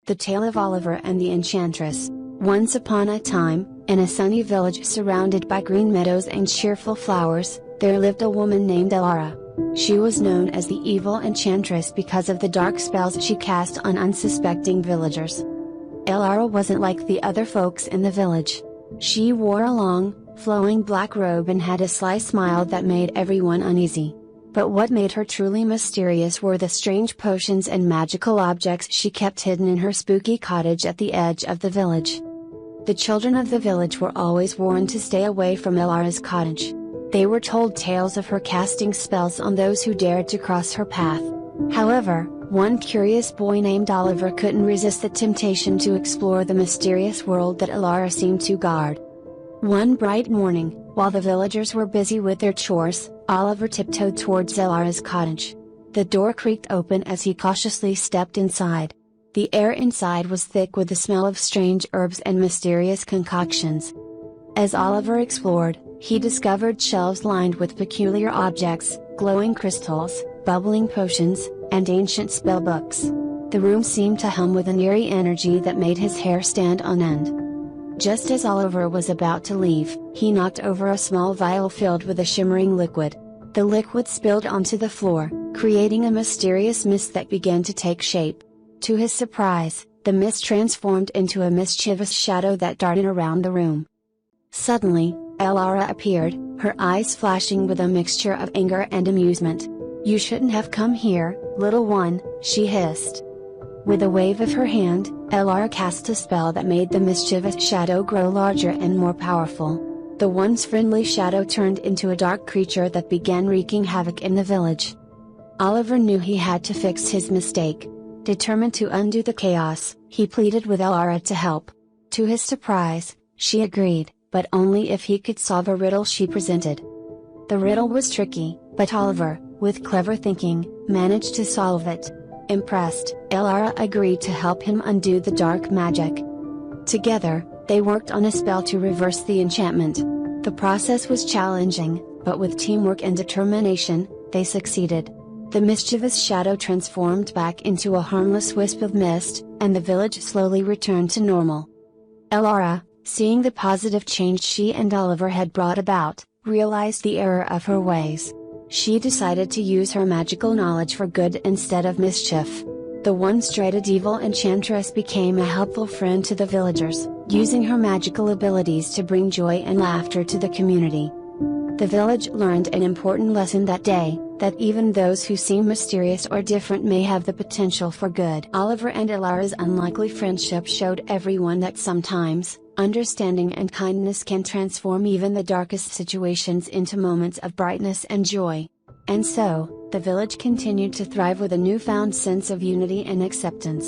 The Tale of Oliver and the Enchantress. Once upon a time, in a sunny village surrounded by green meadows and cheerful flowers, there lived a woman named Eldoria. She was known as the evil enchantress because of the dark spells she cast on unsuspecting villagers. Eldoria wasn't like the other folks in the village. She wore a long, flowing black robe and had a sly smile that made everyone uneasy. But what made her truly mysterious were the strange potions and magical objects she kept hidden in her spooky cottage at the edge of the village. The children of the village were always warned to stay away from Eldoria's cottage. They were told tales of her casting spells on those who dared to cross her path. However, one curious boy named Oliver couldn't resist the temptation to explore the mysterious world that Eldoria seemed to guard. One bright morning, while the villagers were busy with their chores, Oliver tiptoed towards Eldoria's cottage. The door creaked open as he cautiously stepped inside. The air inside was thick with the smell of strange herbs and mysterious concoctions. As Oliver explored, he discovered shelves lined with peculiar objects, glowing crystals, bubbling potions, and ancient spellbooks. The room seemed to hum with an eerie energy that made his hair stand on end. Just as Oliver was about to leave, he knocked over a small vial filled with a shimmering liquid. The liquid spilled onto the floor, creating a mysterious mist that began to take shape. To his surprise, the mist transformed into a mischievous shadow that darted around the room. Suddenly, Eldoria appeared, her eyes flashing with a mixture of anger and amusement. "You shouldn't have come here, little one," she hissed. With a wave of her hand, Eldoria cast a spell that made the mischievous shadow grow larger and more powerful. The once friendly shadow turned into a dark creature that began wreaking havoc in the village. Oliver knew he had to fix his mistake. Determined to undo the chaos, he pleaded with Eldoria to help. To his surprise, she agreed, but only if he could solve a riddle she presented. The riddle was tricky, but Oliver, with clever thinking, managed to solve it. Impressed, Eldoria agreed to help him undo the dark magic. Together, they worked on a spell to reverse the enchantment. The process was challenging, but with teamwork and determination, they succeeded. The mischievous shadow transformed back into a harmless wisp of mist, and the village slowly returned to normal. Eldoria, seeing the positive change she and Oliver had brought about, realized the error of her ways. She decided to use her magical knowledge for good instead of mischief. The once dreaded evil enchantress became a helpful friend to the villagers, using her magical abilities to bring joy and laughter to the community. The village learned an important lesson that day, that even those who seem mysterious or different may have the potential for good. Oliver and Eldoria's unlikely friendship showed everyone that sometimes, understanding and kindness can transform even the darkest situations into moments of brightness and joy. And so, the village continued to thrive with a newfound sense of unity and acceptance.